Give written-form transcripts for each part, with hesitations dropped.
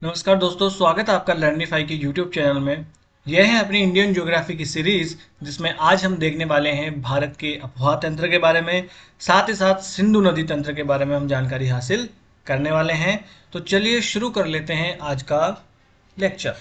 नमस्कार दोस्तों, स्वागत है आपका लर्निफाई के यूट्यूब चैनल में। यह है अपनी इंडियन ज्योग्राफी की सीरीज, जिसमें आज हम देखने वाले हैं भारत के अफवाह तंत्र के बारे में। साथ ही साथ सिंधु नदी तंत्र के बारे में हम जानकारी हासिल करने वाले हैं। तो चलिए शुरू कर लेते हैं आज का लेक्चर,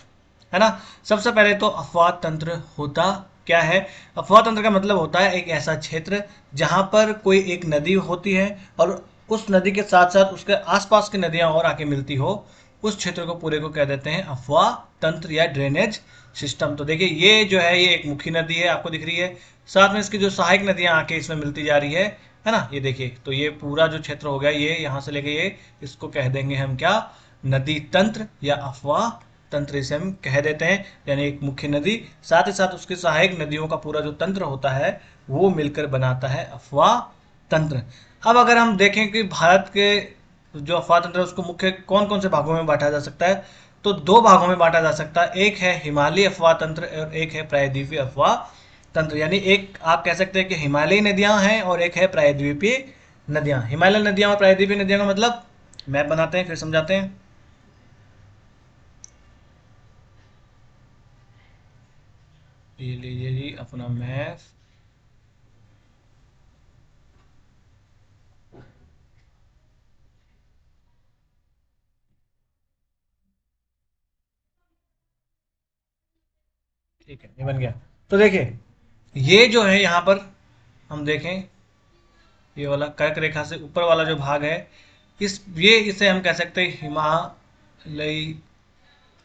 है ना। सबसे पहले तो अफवाह तंत्र होता क्या है। अफवाह तंत्र का मतलब होता है एक ऐसा क्षेत्र जहां पर कोई एक नदी होती है और उस नदी के साथ साथ उसके आसपास की नदियां और आके मिलती हो। उस क्षेत्र को पूरे को कह देते हैं अफवाह तंत्र या ड्रेनेज सिस्टम। तो देखिए, ये जो है ये एक मुख्य नदी है, आपको दिख रही है। साथ में इसकी जो सहायक नदियां आके इसमें मिलती जा रही है ना। ये देखिए, तो ये पूरा जो क्षेत्र हो गया, ये यहाँ से लेके ये, इसको कह देंगे हम क्या, नदी तंत्र या अफवाह तंत्र इसे हम कह देते हैं। यानी एक मुख्य नदी, साथ ही साथ उसकी सहायक नदियों का पूरा जो तंत्र होता है वो मिलकर बनाता है अफवाह तंत्र। अब अगर हम देखें कि भारत के जो अफवाह तंत्र है उसको मुख्य कौन कौन से भागों में बांटा जा सकता है, तो दो भागों में बांटा जा सकता है। एक है हिमालयी अफवाह तंत्र और एक है प्रायद्वीपीय अफवाह तंत्र। यानी एक आप कह सकते हैं कि हिमालयी नदियां हैं और एक है प्रायद्वीपीय नदियां। हिमालय नदियां और प्रायद्वीपीय नदियां का मतलब मैप बनाते हैं फिर समझाते हैं। ये लीजिए जी अपना मैप। ठीक है, ये बन गया। तो देखिए, ये जो है यहाँ पर हम देखें, ये वाला कर्क रेखा से ऊपर वाला जो भाग है, इसे हम कह सकते हैं हिमालयी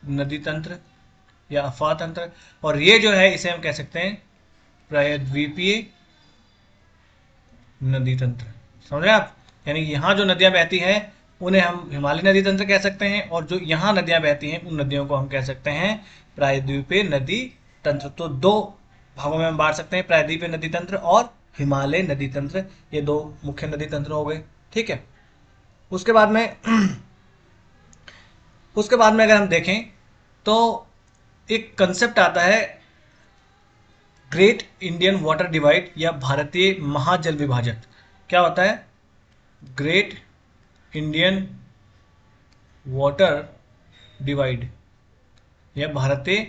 नदी तंत्र या अफवाह तंत्र। और ये जो है इसे हम कह सकते हैं प्रायद्वीपीय नदी तंत्र। समझ रहे हैं आप। यानी यहाँ जो नदियां बहती हैं उन्हें हम हिमालय नदी तंत्र कह सकते हैं, और जो यहाँ नदियां बहती हैं उन नदियों को हम कह सकते हैं प्रायद्वीपीय नदी तंत्र। तो दो भागों में हम बांट सकते हैं, प्रायद्वीपीय नदी तंत्र और हिमालय नदी तंत्र। ये दो मुख्य नदी तंत्र हो गए। ठीक है। उसके बाद में उसके बाद में अगर हम देखें तो एक कंसेप्ट आता है ग्रेट इंडियन वाटर डिवाइड या भारतीय महाजल विभाजक। क्या होता है ग्रेट इंडियन वाटर डिवाइड या भारतीय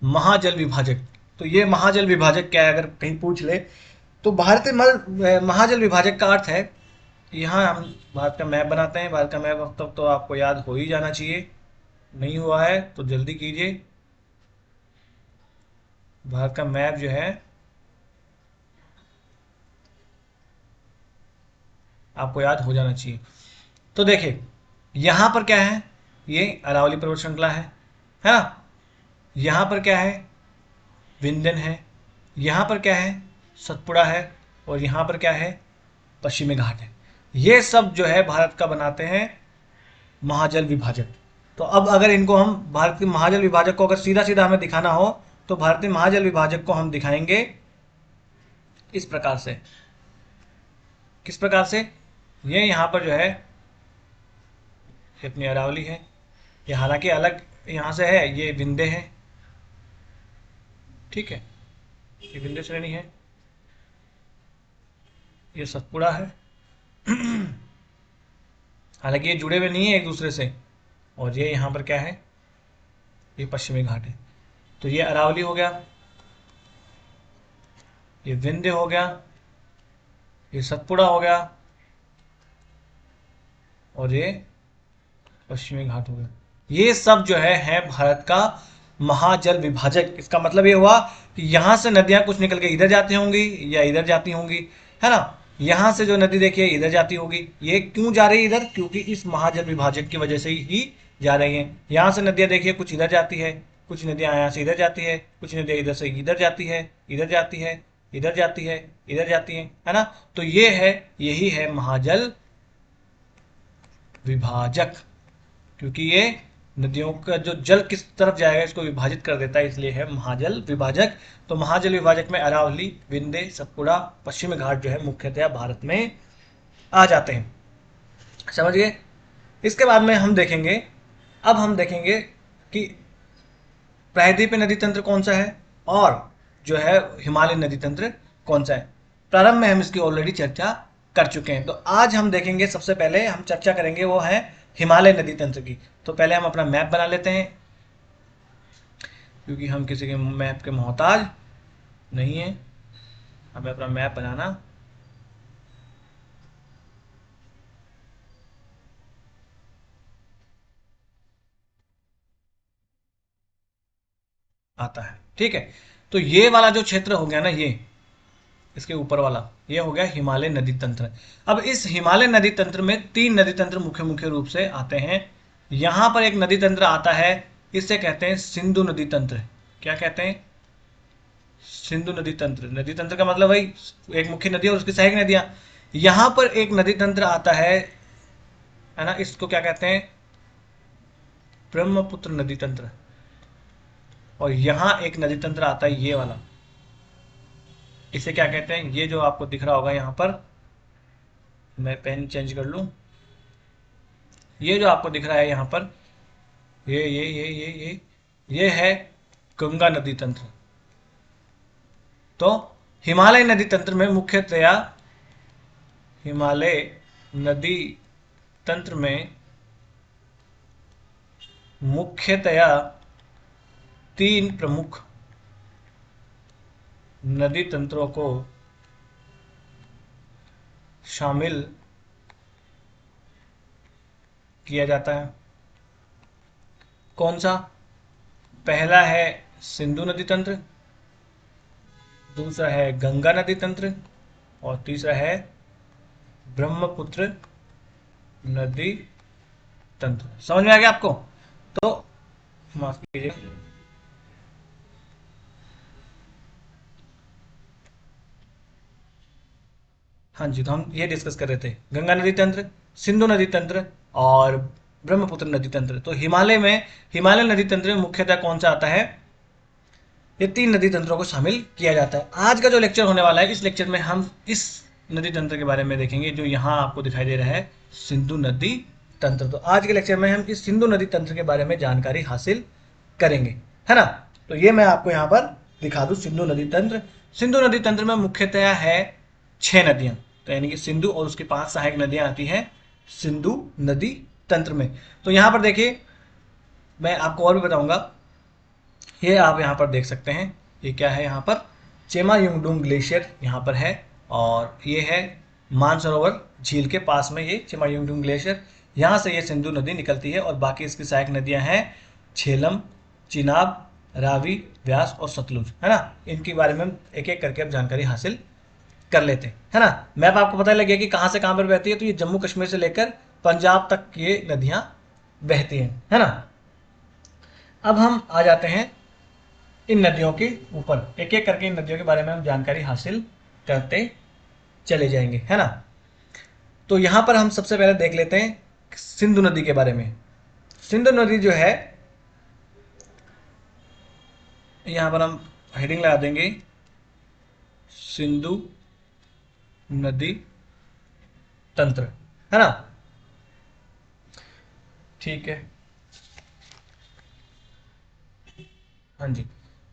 महाजल विभाजक। तो ये महाजल विभाजक क्या है, अगर कहीं पूछ ले तो भारतीय महाजल विभाजक का अर्थ है, यहाँ हम भारत का मैप बनाते हैं। भारत का मैप अब तक तो आपको याद हो ही जाना चाहिए, नहीं हुआ है तो जल्दी कीजिए। भारत का मैप जो है आपको याद हो जाना चाहिए। तो देखिए, यहाँ पर क्या है, ये अरावली पर्वत श्रृंखला है ना। यहाँ पर क्या है, विंध्यन है। यहाँ पर क्या है, सतपुड़ा है। और यहाँ पर क्या है, पश्चिमी घाट है। ये सब जो है भारत का बनाते हैं महाजल विभाजक। तो अब अगर इनको हम भारत के महाजल विभाजक को अगर सीधा सीधा हमें दिखाना हो, तो भारतीय महाजल विभाजक को हम दिखाएंगे इस प्रकार से। किस प्रकार से, ये यहाँ पर जो है ये अपनी अरावली है। ये हालांकि अलग यहाँ से है, ये विंध्य है। ठीक है, ये विंध्य श्रेणी है। ये सतपुड़ा है। हालांकि ये जुड़े हुए नहीं है एक दूसरे से। और ये यहाँ पर क्या है, ये पश्चिमी घाट है। तो ये अरावली हो गया, ये विंध्य हो गया, ये सतपुड़ा हो गया, और ये पश्चिमी घाट हो गया। ये सब जो है भारत का महाजल विभाजक। इसका मतलब ये हुआ कि यहाँ से नदियां कुछ निकल के इधर जाती होंगी या इधर जाती होंगी, है ना। यहाँ से जो नदी देखिए इधर जाती होगी। ये क्यों जा रही है इधर, क्योंकि इस महाजल विभाजक की वजह से ही जा रही है। यहाँ से नदियां देखिए कुछ इधर जाती है, कुछ नदियां यहाँ से इधर जाती है, कुछ नदियां इधर से इधर जाती है, इधर जाती है, इधर जाती है, इधर जाती है ना। तो ये है, यही है महाजल विभाजक। क्योंकि ये नदियों का जो जल किस तरफ जाएगा इसको विभाजित कर देता है, इसलिए है महाजल विभाजक। तो महाजल विभाजक में अरावली, विंध्य, सतपुड़ा, पश्चिमी घाट जो है मुख्यतया भारत में आ जाते हैं। समझ गए। इसके बाद में हम देखेंगे, अब हम देखेंगे कि प्रायद्वीपीय नदी तंत्र कौन सा है और जो है हिमालय नदी तंत्र कौन सा है। प्रारंभ में हम इसकी ऑलरेडी चर्चा कर चुके हैं। तो आज हम देखेंगे, सबसे पहले हम चर्चा करेंगे वो है हिमालय नदी तंत्र की। तो पहले हम अपना मैप बना लेते हैं, क्योंकि हम किसी के मैप के मोहताज नहीं है। हमें अपना मैप बनाना आता है। ठीक है, तो ये वाला जो क्षेत्र हो गया ना, ये इसके ऊपर वाला, ये हो गया हिमालय नदी तंत्र। अब इस हिमालय नदी तंत्र में तीन नदी तंत्र मुख्य मुख्य रूप से आते हैं। यहां पर एक नदी तंत्र आता है, इसे कहते हैं सिंधु नदी तंत्र। क्या कहते हैं? सिंधु नदी तंत्र। नदी तंत्र का मतलब भाई एक मुख्य नदी और उसकी सहायक नदियां। यहां पर एक नदी तंत्र आता है ना, इसको क्या कहते हैं? ब्रह्मपुत्र नदी तंत्र। और यहां एक नदी तंत्र आता है, ये वाला, इसे क्या कहते हैं? ये जो आपको दिख रहा होगा यहां पर, मैं पेन चेंज कर लूं, ये जो आपको दिख रहा है यहां पर, ये है गंगा नदी तंत्र। तो हिमालय नदी तंत्र में मुख्यतया, हिमालय नदी तंत्र में मुख्यतया तीन प्रमुख नदी तंत्रों को शामिल किया जाता है। कौन सा? पहला है सिंधु नदी तंत्र, दूसरा है गंगा नदी तंत्र, और तीसरा है ब्रह्मपुत्र नदी तंत्र। समझ में आ गया आपको? तो माफ कीजिए, हाँ जी, तो हम ये डिस्कस कर रहे थे गंगा नदी तंत्र, सिंधु नदी तंत्र और ब्रह्मपुत्र नदी तंत्र। तो हिमालय नदी तंत्र में मुख्यतः कौन सा आता है? ये तीन नदी तंत्रों को शामिल किया जाता है। आज का जो लेक्चर होने वाला है, इस लेक्चर में हम इस नदी तंत्र के बारे में देखेंगे जो यहाँ आपको दिखाई दे रहा है, सिंधु नदी तंत्र। तो आज के लेक्चर में हम इस सिंधु नदी तंत्र के बारे में जानकारी हासिल करेंगे, है ना। तो ये मैं आपको यहाँ पर दिखा दूँ, सिंधु नदी तंत्र। सिंधु नदी तंत्र में मुख्यतया है 6 नदियां, तो यानी कि सिंधु और उसकी 5 सहायक नदियां आती हैं सिंधु नदी तंत्र में। तो यहाँ पर देखिए, मैं आपको और भी बताऊंगा। ये आप यहाँ पर देख सकते हैं, ये क्या है? यहाँ पर चेमायुंगडुंग ग्लेशियर यहाँ पर है, और ये है मानसरोवर झील के पास में ये चेमायुंगडुंग ग्लेशियर। यहाँ से ये सिंधु नदी निकलती है, और बाकी इसकी सहायक नदियाँ हैं झेलम, चिनाब, रावी, व्यास और सतलुज, है ना। इनके बारे में हम एक एक करके अब जानकारी हासिल कर लेते हैं, है ना। मैप आपको पता लग गया कि कहाँ से कहाँ पर बहती है। तो ये जम्मू कश्मीर से लेकर पंजाब तक ये नदियाँ बहती हैं, है ना। अब हम आ जाते हैं इन नदियों के ऊपर, एक एक करके इन नदियों के बारे में हम जानकारी हासिल करते चले जाएंगे, है ना। तो यहां पर हम सबसे पहले देख लेते हैं सिंधु नदी के बारे में। सिंधु नदी जो है, यहां पर हम हेडिंग लगा देंगे, सिंधु नदी तंत्र, है ना। ठीक है, हाँ जी।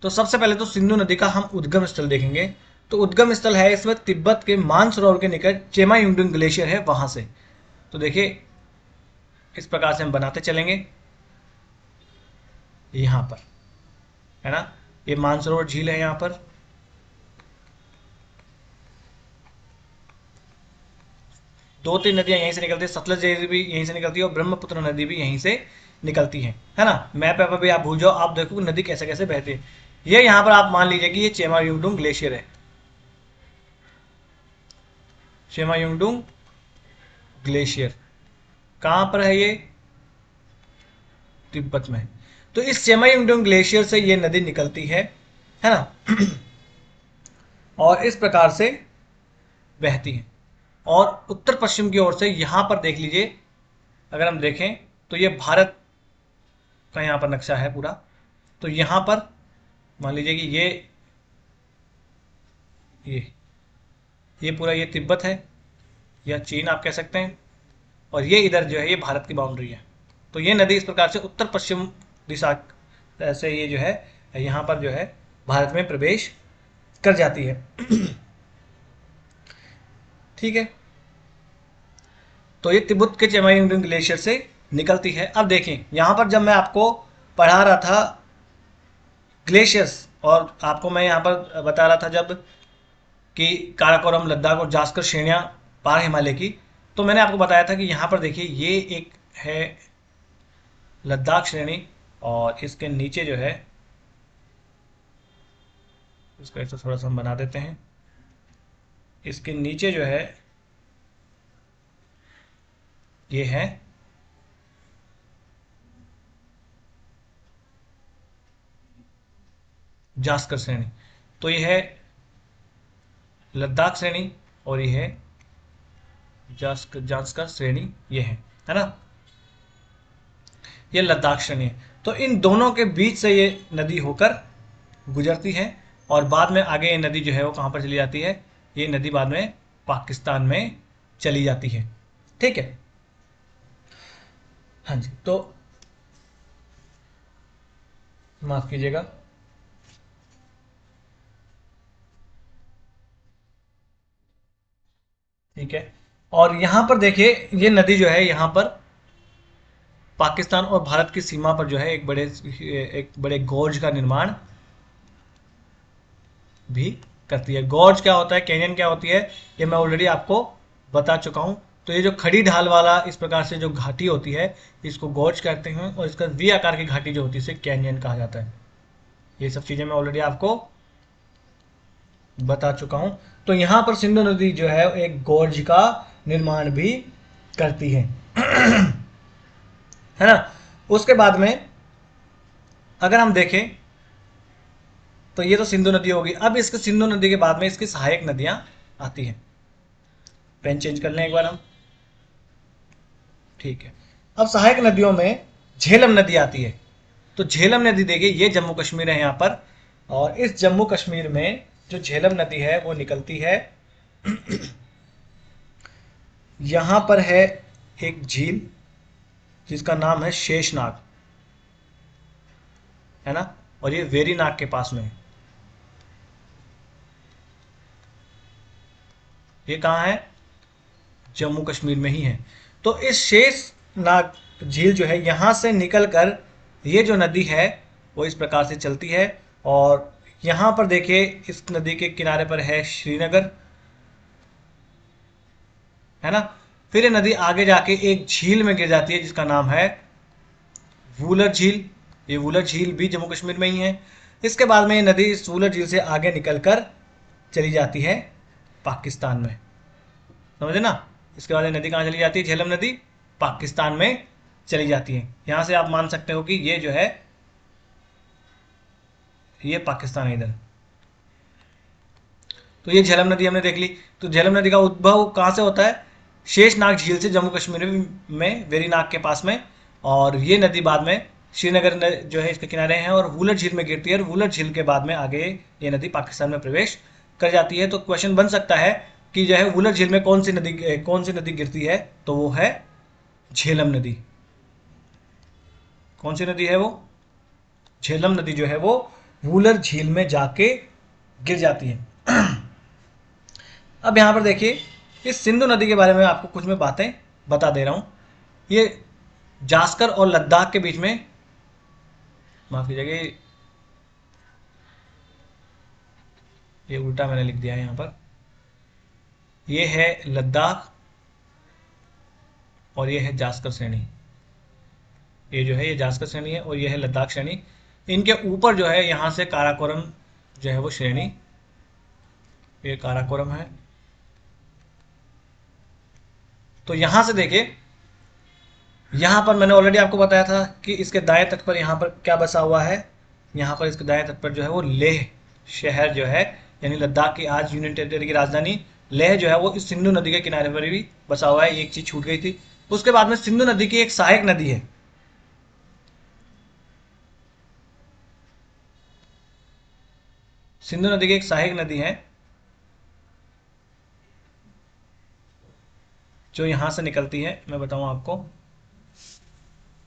तो सबसे पहले तो सिंधु नदी का हम उद्गम स्थल देखेंगे। तो उद्गम स्थल है इसमें तिब्बत के मानसरोवर के निकट चेमायुंगडुंग ग्लेशियर है, वहां से। तो देखिए, इस प्रकार से हम बनाते चलेंगे यहां पर, है ना। ये मानसरोवर झील है यहाँ पर, दो तीन नदियां यहीं से निकलती है, सतलज नदी भी यहीं से निकलती है और ब्रह्मपुत्र नदी भी यहीं से निकलती है ना। मैप पे भी आप भूल जाओ, आप देखो नदी कैसे कैसे बहती है। ये यहाँ पर आप मान लीजिए कि ये चेमायुंगडुंग ग्लेशियर है, चेमायुंगडुंग ग्लेशियर कहाँ पर है? ये तिब्बत में। तो इस चेमायुंगडुंग ग्लेशियर से ये नदी निकलती है ना। और इस प्रकार से बहती है, और उत्तर पश्चिम की ओर से यहां पर देख लीजिए, अगर हम देखें तो ये भारत का यहाँ पर नक्शा है पूरा। तो यहाँ पर मान लीजिए कि ये ये पूरा ये तिब्बत है, या चीन आप कह सकते हैं, और ये इधर जो है ये भारत की बाउंड्री है। तो ये नदी इस प्रकार से उत्तर पश्चिम दिशा से ये जो है यहाँ पर जो है भारत में प्रवेश कर जाती है। ठीक है, तो ये तिब्बत के चेमायुंगडुंग ग्लेशियर से निकलती है। अब देखें यहाँ पर जब मैं आपको पढ़ा रहा था ग्लेशियर्स, और आपको मैं यहाँ पर बता रहा था जब कि काराकोरम, लद्दाख और जास्कर श्रेणियाँ पार हिमालय की, तो मैंने आपको बताया था कि यहाँ पर देखिए ये एक है लद्दाख श्रेणी, और इसके नीचे जो है, इसको ऐसा थोड़ा सा हम बना देते हैं, इसके नीचे जो है ये है जास्कर श्रेणी। तो ये है लद्दाख श्रेणी और ये है जास्कर श्रेणी, ये है ना, ये लद्दाख श्रेणी है। तो इन दोनों के बीच से ये नदी होकर गुजरती है, और बाद में आगे ये नदी जो है वो कहाँ पर चली जाती है, ये नदी बाद में पाकिस्तान में चली जाती है। ठीक है, हाँ जी, तो माफ कीजिएगा, ठीक है। और यहां पर देखिए ये नदी जो है यहाँ पर पाकिस्तान और भारत की सीमा पर जो है एक बड़े गॉर्ज का निर्माण भी करती है। गॉर्ज क्या होता है, कैनियन क्या होती है, ये मैं ऑलरेडी आपको बता चुका हूं। तो ये जो खड़ी ढाल वाला इस प्रकार से जो घाटी होती है इसको गॉर्ज कहते हैं, और इसका वी आकार की घाटी जो होती है इसे कैनियन कहा जाता है। ये सब चीजें मैं ऑलरेडी आपको बता चुका हूं। तो यहां पर सिंधु नदी जो है एक गॉर्ज का निर्माण भी करती है है ना। उसके बाद में अगर हम देखें तो ये तो सिंधु नदी होगी। अब इसके सिंधु नदी के बाद में इसकी सहायक नदियां आती हैं। पेन चेंज कर लें एक बार हम, ठीक है। अब सहायक नदियों में झेलम नदी आती है। तो झेलम नदी देखिए ये जम्मू कश्मीर है यहाँ पर, और इस जम्मू कश्मीर में जो झेलम नदी है वो निकलती है यहां पर है एक झील जिसका नाम है शेषनाग, है ना, और ये वेरीनाग के पास में है। ये कहाँ है, जम्मू कश्मीर में ही है। तो इस शेषनाग झील जो है यहां से निकलकर ये जो नदी है वो इस प्रकार से चलती है, और यहां पर देखिए इस नदी के किनारे पर है श्रीनगर, है ना। फिर ये नदी आगे जाके एक झील में गिर जाती है जिसका नाम है वूलर झील। ये वूलर झील भी जम्मू कश्मीर में ही है। इसके बाद में ये नदी इस वूलर झील से आगे निकलकर चली जाती है पाकिस्तान में, समझे ना। इसके बाद ये नदी कहाँ चली जाती है, झेलम नदी पाकिस्तान में चली जाती है। यहां से आप मान सकते हो कि ये जो है ये पाकिस्तान है इधर। तो ये झेलम नदी हमने देख ली। तो झेलम नदी का उद्भव कहाँ से होता है, शेषनाग झील से, जम्मू कश्मीर में वेरीनाग के पास में। और ये नदी बाद में श्रीनगर जो है इसके किनारे हैं और वूलर झील में गिरती है, और वूलर झील के बाद में आगे ये नदी पाकिस्तान में प्रवेश कर जाती है। तो क्वेश्चन बन सकता है कि जो है वूलर झील में कौन सी नदी गिरती है, तो वो है झेलम नदी। कौन सी नदी है वो, झेलम नदी जो है वो वूलर झील में जाके गिर जाती है। अब यहां पर देखिए इस सिंधु नदी के बारे में आपको कुछ मैं बातें बता दे रहा हूं। ये जास्कर और लद्दाख के बीच में, माफ कीजिएगा ये उल्टा मैंने लिख दिया है यहां पर। ये है लद्दाख और ये है जास्कर श्रेणी। ये जो है ये जास्कर श्रेणी है और ये है लद्दाख श्रेणी। इनके ऊपर जो है यहां से काराकोरम जो है वो श्रेणी, ये काराकोरम है। तो यहां से देखिए, यहां पर मैंने ऑलरेडी आपको बताया था कि इसके दाएं तट पर यहां पर क्या बसा हुआ है, यहां पर इसके दाएं तट पर जो है वो लेह शहर जो है, यानी लद्दाख की आज यूनियन टेरिटरी की राजधानी लेह जो है वो इस सिंधु नदी के किनारे पर भी बसा हुआ है। ये एक चीज छूट गई थी। उसके बाद में सिंधु नदी की एक सहायक नदी है, सिंधु नदी की एक सहायक नदी है जो यहां से निकलती है, मैं बताऊं आपको।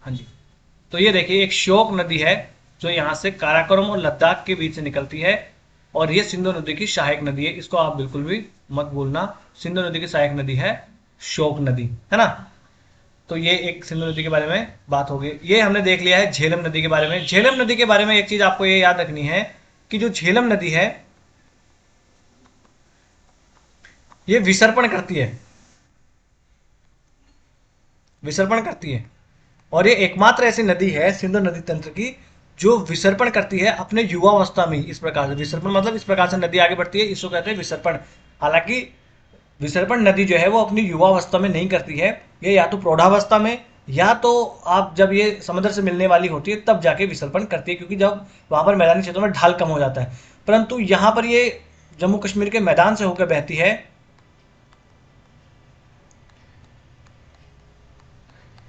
हाँ जी, तो ये देखिए एक श्योक नदी है जो यहां से काराकोरम और लद्दाख के बीच से निकलती है, और ये सिंधु नदी की सहायक नदी है। इसको आप बिल्कुल भी मत भूलना, सिंधु नदी की सहायक नदी है श्योक नदी, है ना। तो ये एक सिंधु नदी के बारे में बात होगी। ये हमने देख लिया है झेलम नदी के बारे में। झेलम नदी के बारे में एक चीज आपको ये याद रखनी है कि जो झेलम नदी है ये विसर्पण करती है, विसर्पण करती है। और ये एकमात्र ऐसी नदी है सिंधु नदी तंत्र की जो विसर्पण करती है अपने युवावस्था में। इस प्रकार से विसर्पण मतलब इस प्रकार से नदी आगे बढ़ती है, इसको कहते हैं विसर्पण। हालांकि विसर्पण नदी जो है वो अपनी युवावस्था में नहीं करती है, ये या तो प्रौढ़ावस्था में या तो आप जब ये समुद्र से मिलने वाली होती है तब जाके विसर्पण करती है, क्योंकि जब वहां पर मैदानी क्षेत्रों में ढाल कम हो जाता है। परंतु यहाँ पर ये जम्मू कश्मीर के मैदान से होकर बहती है,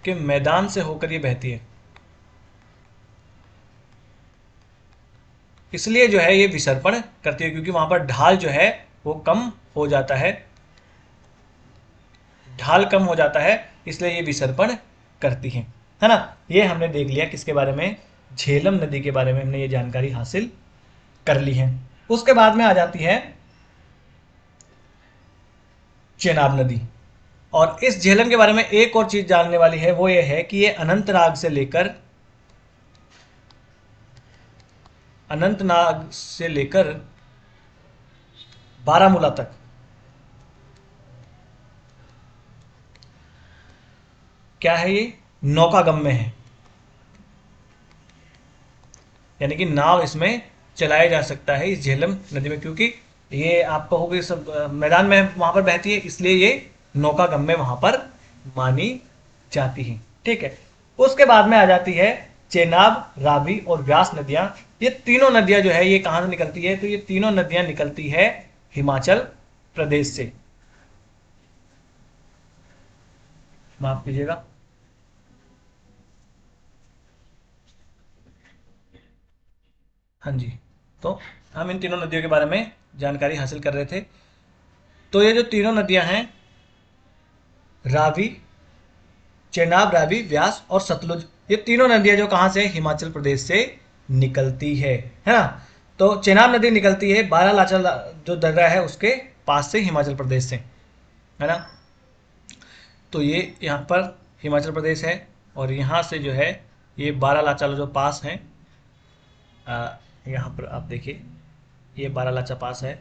कि मैदान से होकर ये बहती है, इसलिए जो है ये विसर्पण करती है, क्योंकि वहां पर ढाल जो है वो कम हो जाता है, ढाल कम हो जाता है, इसलिए ये विसर्पण करती है ना। ये हमने देख लिया किसके बारे में, झेलम नदी के बारे में हमने ये जानकारी हासिल कर ली है। उसके बाद में आ जाती है चेनाब नदी। और इस झेलम के बारे में एक और चीज जानने वाली है, वो ये है कि ये अनंतनाग से लेकर बारामूला तक क्या है, ये नौकागम्य है, यानी कि नाव इसमें चलाया जा सकता है इस झेलम नदी में, क्योंकि ये आप कहोगे सब मैदान में वहां पर बहती है, इसलिए ये नौकागम्य वहां पर मानी जाती है। ठीक है। उसके बाद में आ जाती है चेनाब, रावी और व्यास नदियां। ये तीनों नदियां जो है ये कहां से निकलती है, तो ये तीनों नदियां निकलती है हिमाचल प्रदेश से। माफ कीजिएगा, हाँ जी। तो हम इन तीनों नदियों के बारे में जानकारी हासिल कर रहे थे। तो ये जो तीनों नदियां हैं, रावी, चेनाब, रावी, व्यास और सतलुज, ये तीनों नदियां जो कहां से, हिमाचल प्रदेश से निकलती है ना। तो चेनाब नदी निकलती है बारालाचा जो दर्रा है उसके पास से, हिमाचल प्रदेश से, है ना। तो ये यहाँ पर हिमाचल प्रदेश है, और यहाँ से जो है ये बारालाचा जो पास है, यहाँ पर आप देखिए ये बारालाचा पास है,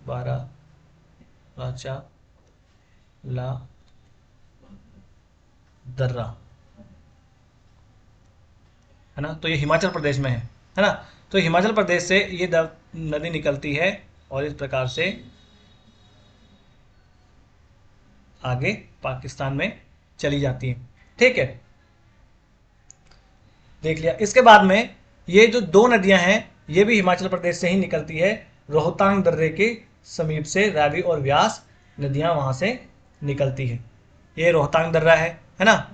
बारालाचा ला दर्रा, है ना। तो ये हिमाचल प्रदेश में है ना। तो हिमाचल प्रदेश से ये नदी निकलती है और इस प्रकार से आगे पाकिस्तान में चली जाती है। ठीक है, देख लिया। इसके बाद में ये जो दो नदियां हैं ये भी हिमाचल प्रदेश से ही निकलती है, रोहतांग दर्रे के समीप से रावी और व्यास नदियां वहां से निकलती है। ये रोहतांग दर्रा है ना।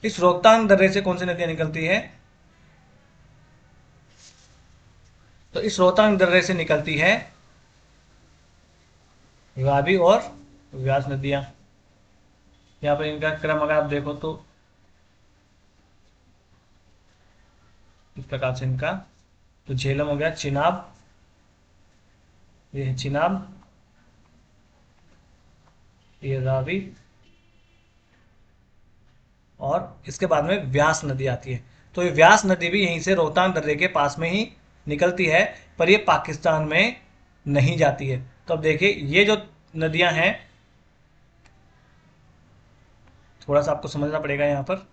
इस रोहतांग दर्रे से कौन सी नदियां निकलती है, तो इस रोहतांग दर्रे से निकलती है रावी और व्यास नदियां। यहाँ पर इनका क्रम अगर आप देखो तो इस प्रकार से इनका, तो झेलम हो गया, चिनाब, ये है चिनाब, ये रावी, और इसके बाद में व्यास नदी आती है। तो ये व्यास नदी भी यहीं से रोहतांग दर्रे के पास में ही निकलती है, पर ये पाकिस्तान में नहीं जाती है। तो अब देखिए ये जो नदियां हैं, थोड़ा सा आपको समझना पड़ेगा यहाँ पर,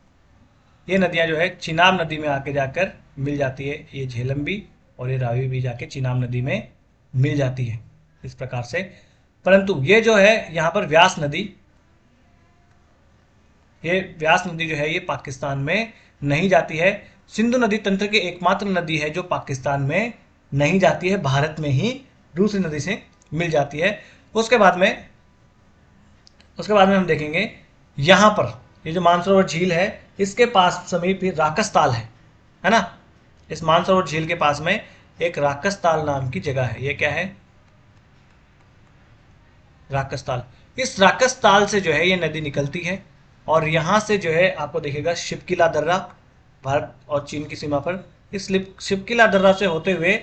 ये नदियां जो है चिनाब नदी में आके जाकर मिल जाती है, ये झेलम भी और ये रावी भी जाके चिनाब नदी में मिल जाती है इस प्रकार से। परंतु ये जो है यहाँ पर व्यास नदी, ये व्यास नदी जो है ये पाकिस्तान में नहीं जाती है। सिंधु नदी तंत्र की एकमात्र नदी है जो पाकिस्तान में नहीं जाती है, भारत में ही दूसरी नदी से मिल जाती है। उसके बाद में हम देखेंगे यहाँ पर ये जो मानसरोवर झील है इसके पास समीप ही राकस ताल है ना। इस मानसरोवर झील के पास में एक राकस ताल नाम की जगह है। ये क्या है, राकस ताल। इस राकस ताल से जो है ये नदी निकलती है, और यहाँ से जो है आपको दिखेगा शिपकिला दर्रा, भारत और चीन की सीमा पर। इस शिपकिला दर्रा से होते हुए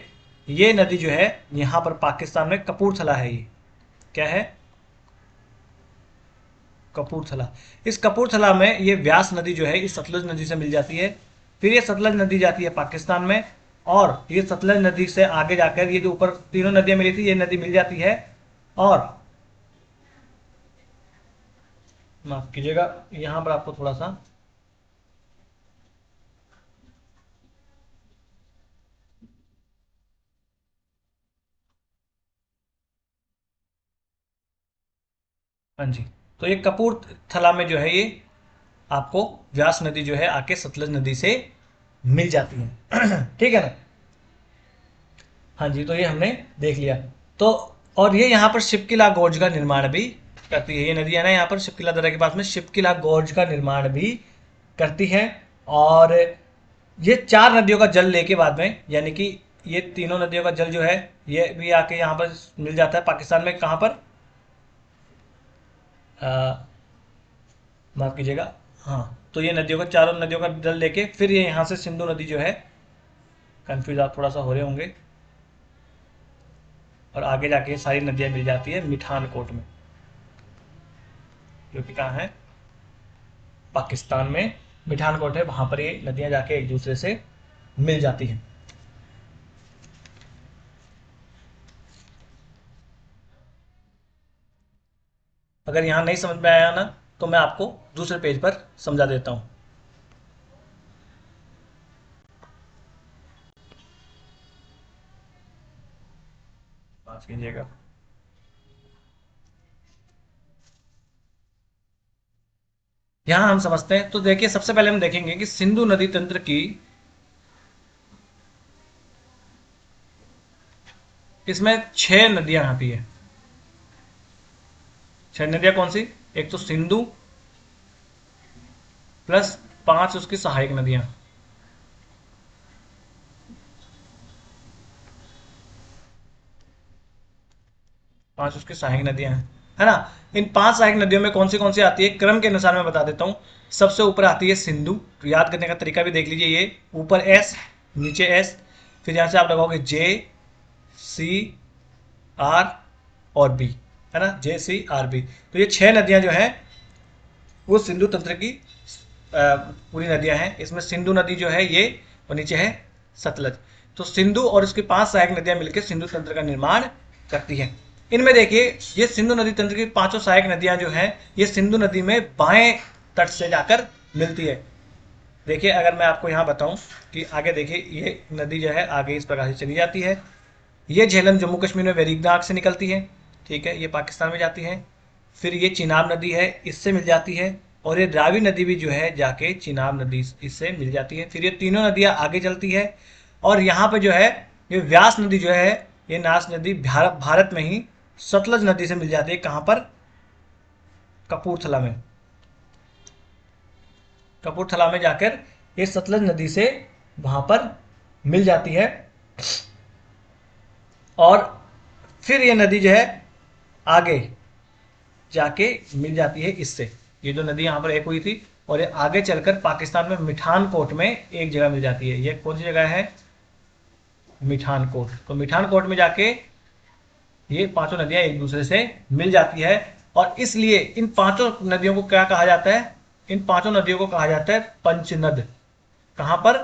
ये नदी जो है यहाँ पर पाकिस्तान में कपूरथला है, ये क्या है, कपूरथला। इस कपूरथला में ये व्यास नदी जो है इस सतलज नदी से मिल जाती है। फिर ये सतलज नदी जाती है पाकिस्तान में, और ये सतलज नदी से आगे जाकर ये जो ऊपर तीनों नदियां मिली थी ये नदी मिल जाती है। और माफ कीजिएगा, यहां पर आपको थोड़ा सा हाँ जी, तो ये कपूरथला में जो है ये आपको व्यास नदी जो है आके सतलज नदी से मिल जाती है। ठीक है ना। हाँ जी, तो ये हमने देख लिया। तो और ये यहाँ पर शिवकिला गोर्ज का निर्माण भी करती है। ये नदी है ना यहाँ पर शिवकिला दर्रा के पास में शिवकिला गोर्ज का निर्माण भी करती है। और ये चार नदियों का जल लेके बाद में, यानी कि ये तीनों नदियों का जल जो है ये भी आके यहाँ पर मिल जाता है पाकिस्तान में। कहाँ पर, माफ कीजिएगा, हाँ, तो ये नदियों का, चारों नदियों का जल लेके फिर ये यहाँ से सिंधु नदी जो है, कंफ्यूज आप थोड़ा सा हो रहे होंगे, और आगे जाके सारी नदियाँ मिल जाती है मिठानकोट में, जो कि कहाँ है, पाकिस्तान में मिठानकोट है, वहां पर ये नदियां जाके एक दूसरे से मिल जाती हैं। अगर यहाँ नहीं समझ में आया ना तो मैं आपको दूसरे पेज पर समझा देता हूँ। माफ कीजिएगा। यहाँ हम समझते हैं, तो देखिए सबसे पहले हम देखेंगे कि सिंधु नदी तंत्र की इसमें 6 नदियां आती है। 6 नदियां कौन सी, एक तो सिंधु प्लस 5 उसकी सहायक नदियां, 5 उसकी सहायक नदियां हैं, है ना। इन 5 सहायक नदियों में कौन सी आती है, क्रम के अनुसार मैं बता देता हूँ। सबसे ऊपर आती है सिंधु, तो याद करने का तरीका भी देख लीजिए, ये ऊपर एस नीचे एस, फिर यहाँ से आप लगाओगे जे सी आर और बी, है ना, जे सी आर बी। तो ये 6 नदियां जो हैं वो सिंधु तंत्र की पूरी नदियां हैं। इसमें सिंधु नदी जो है ये, और नीचे है सतलज। तो सिंधु और उसकी 5 सहायक नदियां मिलकर सिंधु तंत्र का निर्माण करती हैं। इनमें देखिए ये सिंधु नदी तंत्र की पांचों सहायक नदियां जो हैं ये सिंधु नदी में बाएं तट से जाकर मिलती है। देखिए अगर मैं आपको यहाँ बताऊं कि आगे देखिए ये नदी जो है आगे इस प्रकार से चली जाती है। ये झेलम जम्मू कश्मीर में वेरीनाग से निकलती है, ठीक है, ये पाकिस्तान में जाती है। फिर ये चिनाब नदी है, इससे मिल जाती है। और ये रावी नदी भी जो है जाके चिनाब नदी इससे मिल जाती है। फिर ये तीनों नदियां आगे चलती है, और यहाँ पे जो है ये व्यास नदी जो है, ये नास नदी भारत में ही सतलज नदी से मिल जाती है। कहाँ पर, कपूरथला में। कपूरथला में जाकर ये सतलज नदी से वहां पर मिल जाती है। और फिर ये नदी जो है आगे जाके मिल जाती है इससे, ये जो नदी यहाँ पर एक हुई थी, और ये आगे चलकर पाकिस्तान में मिठानकोट में एक जगह मिल जाती है। ये कौन सी जगह है, मिठानकोट। तो मिठानकोट में जाके ये पांचों नदियां एक दूसरे से मिल जाती है। और इसलिए इन पांचों नदियों को क्या कहा जाता है, इन पांचों नदियों को कहा जाता है पंचनद। कहां पर,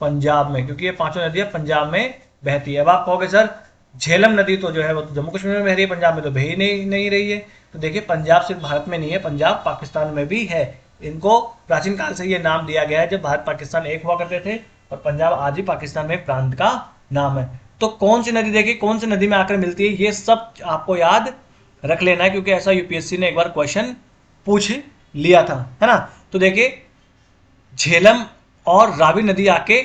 पंजाब में, क्योंकि ये पांचों नदियां पंजाब में बहती है। अब आप कहोगे सर झेलम नदी तो जो है वो तो जम्मू कश्मीर में बह रही है, पंजाब में तो बह ही नहीं रही है। तो देखिए पंजाब सिर्फ भारत में नहीं है, पंजाब पाकिस्तान में भी है। इनको प्राचीन काल से ये नाम दिया गया है, जब भारत पाकिस्तान एक हुआ करते थे, और पंजाब आज भी पाकिस्तान में प्रांत का नाम है। तो कौन सी नदी, देखिए कौन सी नदी में आकर मिलती है, ये सब आपको याद रख लेना है, क्योंकि ऐसा यूपीएससी ने एक बार क्वेश्चन पूछ लिया था, है ना। तो देखिए झेलम और रावी नदी आके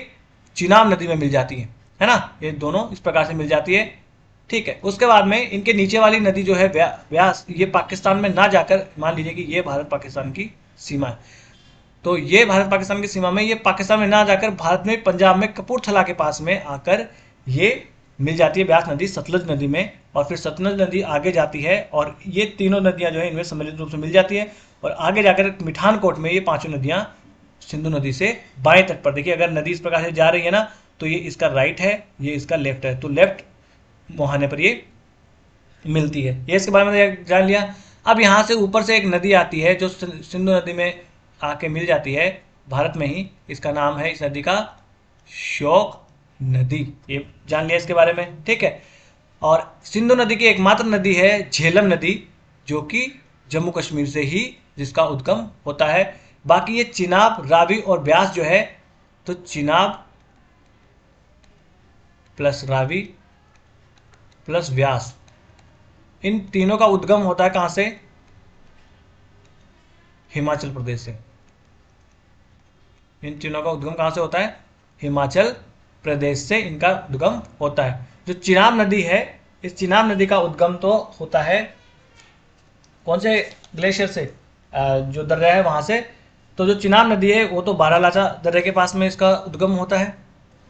चिनाब नदी में मिल जाती है ना, ये दोनों इस प्रकार से मिल जाती है। ठीक है, उसके बाद में इनके नीचे वाली नदी जो है व्यास, ये पाकिस्तान में ना जाकर, मान लीजिए कि ये भारत पाकिस्तान की सीमा है, तो ये भारत पाकिस्तान की सीमा में, ये पाकिस्तान में ना जाकर भारत में पंजाब में कपूरथला के पास में आकर ये मिल जाती है व्यास नदी सतलज नदी में। और फिर सतलज नदी आगे जाती है, और ये तीनों नदियां जो है इनमें सम्मिलित रूप से मिल जाती है। और आगे जाकर मिठानकोट में ये पांचों नदियां सिंधु नदी से बाएं तट पर, देखिए अगर नदी इस प्रकार से जा रही है ना, तो ये इसका राइट है, ये इसका लेफ्ट है, तो लेफ्ट मुहाने पर ये मिलती है। ये इसके बारे में जान लिया। अब यहाँ से ऊपर से एक नदी आती है जो सिंधु नदी में आके मिल जाती है भारत में ही। इसका नाम है इस नदी का श्योक नदी। ये जान लिया इसके बारे में, ठीक है। और सिंधु नदी की एकमात्र नदी है झेलम नदी, जो कि जम्मू कश्मीर से ही जिसका उद्गम होता है। बाकी ये चिनाब, रावी और ब्यास जो है, तो चिनाब प्लस रावी प्लस व्यास, इन तीनों का उद्गम होता है कहां से? हिमाचल प्रदेश से। इन तीनों का उद्गम कहां से होता है? हिमाचल प्रदेश से इनका उद्गम होता है। जो चिनाब नदी है, इस चिनाब नदी का उद्गम तो होता है कौन से ग्लेशियर से? जो दर्रा है वहां से। तो जो चिनाब नदी है वो तो बारालाचा दर्रे के पास में इसका उद्गम होता है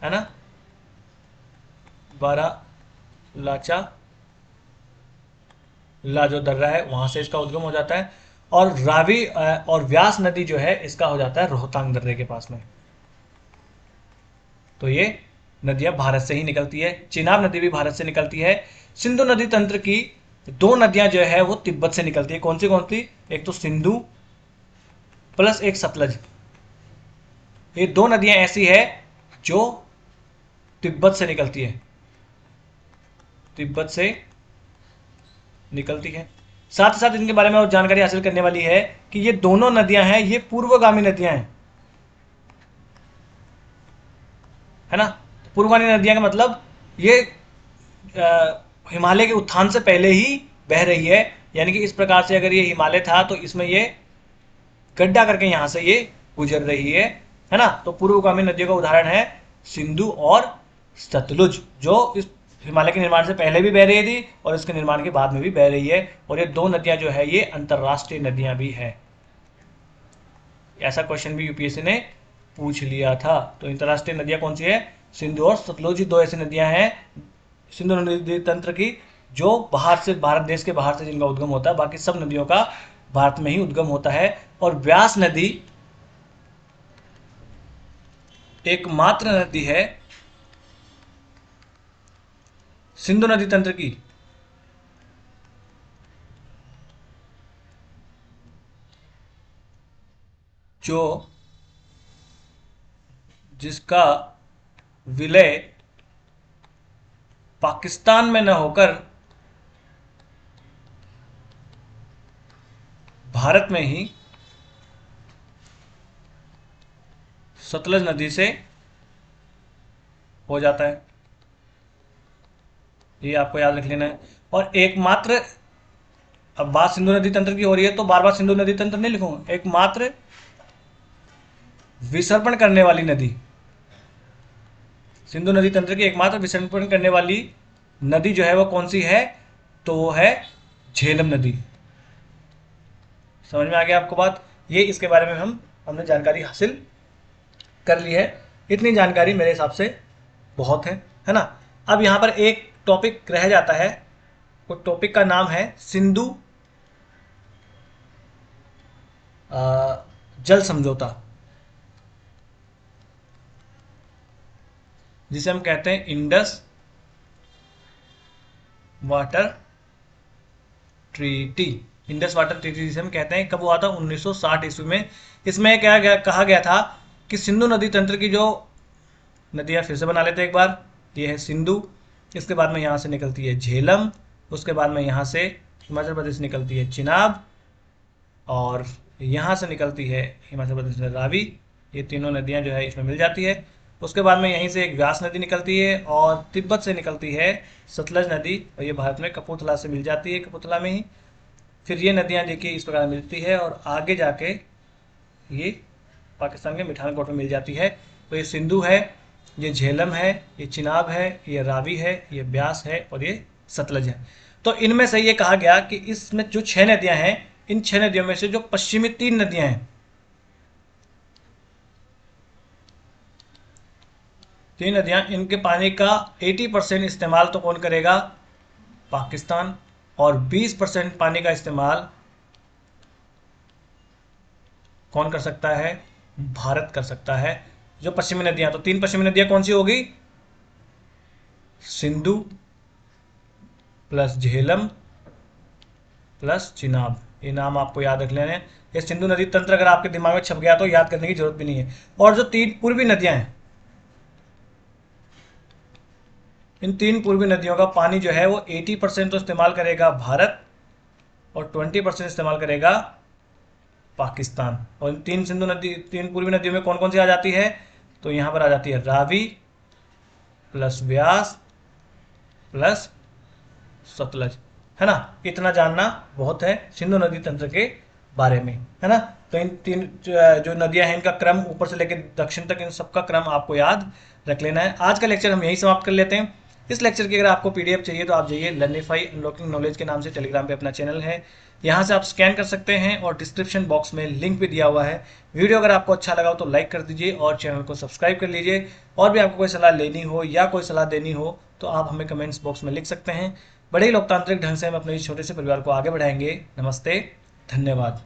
ना? बारालाचा ला जो दर्रा है वहां से इसका उद्गम हो जाता है। और रावी और व्यास नदी जो है इसका हो जाता है रोहतांग दर्रे के पास में। तो ये नदियां भारत से ही निकलती है। चिनाब नदी भी भारत से निकलती है। सिंधु नदी तंत्र की दो नदियां जो है वो तिब्बत से निकलती है। कौन सी? एक तो सिंधु प्लस एक सतलज। ये दो नदियां ऐसी है जो तिब्बत से निकलती है, तिब्बत से निकलती है। साथ ही साथ इनके बारे में और जानकारी हासिल करने वाली है कि ये दोनों नदियां हैं, ये पूर्वगामी नदियां हैं, है ना? पूर्वगामी नदियां का मतलब ये हिमालय के उत्थान से पहले ही बह रही है। यानी कि इस प्रकार से अगर ये हिमालय था तो इसमें ये गड्ढा करके यहां से ये गुजर रही है ना? तो पूर्वगामी नदियों का उदाहरण है सिंधु और सतलुज, जो इस हिमालय के निर्माण से पहले भी बह रही थी और इसके निर्माण के बाद में भी बह रही है। और ये दो नदियां जो है ये अंतरराष्ट्रीय नदियां भी है। ऐसा क्वेश्चन भी यूपीएससी ने पूछ लिया था। तो अंतरराष्ट्रीय नदियां कौन सी है? सिंधु और सतलुज, दो ऐसी नदियां हैं सिंधु नदी तंत्र की जो बाहर से, भारत देश के बाहर से जिनका उद्गम होता है। बाकी सब नदियों का भारत में ही उद्गम होता है। और व्यास नदी एकमात्र नदी है सिंधु नदी तंत्र की जो जिसका विलय पाकिस्तान में न होकर भारत में ही सतलज नदी से हो जाता है। ये आपको याद रख लेना है। और एकमात्र, अब बात सिंधु नदी तंत्र की हो रही है तो बार बार सिंधु नदी तंत्र नहीं लिखूंगा। एकमात्र विसर्पण करने वाली नदी, सिंधु नदी तंत्र की एकमात्र विसर्पण करने वाली नदी जो है वो कौन सी है? तो वो है झेलम नदी। समझ में आ गया आपको बात? ये इसके बारे में हमने जानकारी हासिल कर ली है। इतनी जानकारी मेरे हिसाब से बहुत है ना? अब यहाँ पर एक टॉपिक रह जाता है। उस टॉपिक का नाम है सिंधु जल समझौता, जिसे हम कहते हैं Indus water treaty. Indus water treaty जिसे हम कहते हैं, कब हुआ था? 1960 ईस्वी में। इसमें क्या कहा गया था कि सिंधु नदी तंत्र की जो नदियां, फिर से बना लेते हैं एक बार। ये है सिंधु, इसके बाद में यहाँ से निकलती है झेलम, उसके बाद में यहाँ से हिमाचल प्रदेश निकलती है चिनाब, और यहाँ से निकलती है हिमाचल प्रदेश में रावी। ये तीनों नदियाँ जो है इसमें मिल जाती है। उसके बाद में यहीं से एक व्यास नदी निकलती है और तिब्बत से निकलती है सतलज नदी, और ये भारत में कपूरथला से मिल जाती है, कपूरथला में ही। फिर ये नदियाँ देखिए इस प्रकार मिलती है और आगे जाके ये पाकिस्तान के मिठानकोट में मिल जाती है। तो ये सिंधु है, ये झेलम है, ये चिनाब है, ये रावी है, ये ब्यास है और ये सतलज है। तो इनमें से ये कहा गया कि इसमें जो 6 नदियां हैं, इन 6 नदियों में से जो पश्चिमी 3 नदियां हैं, 3 नदियां, इनके पानी का 80% इस्तेमाल तो कौन करेगा? पाकिस्तान। और 20% पानी का इस्तेमाल कौन कर सकता है? भारत कर सकता है। जो पश्चिमी नदियां, तो 3 पश्चिमी नदियां कौन सी होगी? Sindhu plus Jhelum plus Chenab. ये नाम आपको याद रख लेने हैं। ये सिंधु नदी तंत्र अगर आपके दिमाग में छप गया तो याद करने की जरूरत भी नहीं है। और जो 3 पूर्वी नदियां हैं, इन 3 पूर्वी नदियों का पानी जो है वो 80% तो इस्तेमाल करेगा भारत और 20% इस्तेमाल करेगा पाकिस्तान। और इन 3 पूर्वी नदियों में कौन कौन सी आ जाती है, तो यहाँ पर आ जाती है रावी प्लस व्यास प्लस सतलज, है ना। इतना जानना बहुत है सिंधु नदी तंत्र के बारे में, है ना। तो इन 3 जो नदियां हैं इनका क्रम ऊपर से लेकर दक्षिण तक, इन सबका क्रम आपको याद रख लेना है। आज का लेक्चर हम यही समाप्त कर लेते हैं। इस लेक्चर की अगर आपको पीडीएफ चाहिए तो आप जाइए लर्निफाई अनलॉकिंग नॉलेज के नाम से टेलीग्राम पे अपना चैनल है, यहाँ से आप स्कैन कर सकते हैं और डिस्क्रिप्शन बॉक्स में लिंक भी दिया हुआ है। वीडियो अगर आपको अच्छा लगा हो तो लाइक कर दीजिए और चैनल को सब्सक्राइब कर लीजिए। और भी आपको कोई सलाह लेनी हो या कोई सलाह देनी हो तो आप हमें कमेंट्स बॉक्स में लिख सकते हैं। बड़े ही लोकतांत्रिक ढंग से हम अपने इस छोटे से परिवार को आगे बढ़ाएंगे। नमस्ते, धन्यवाद।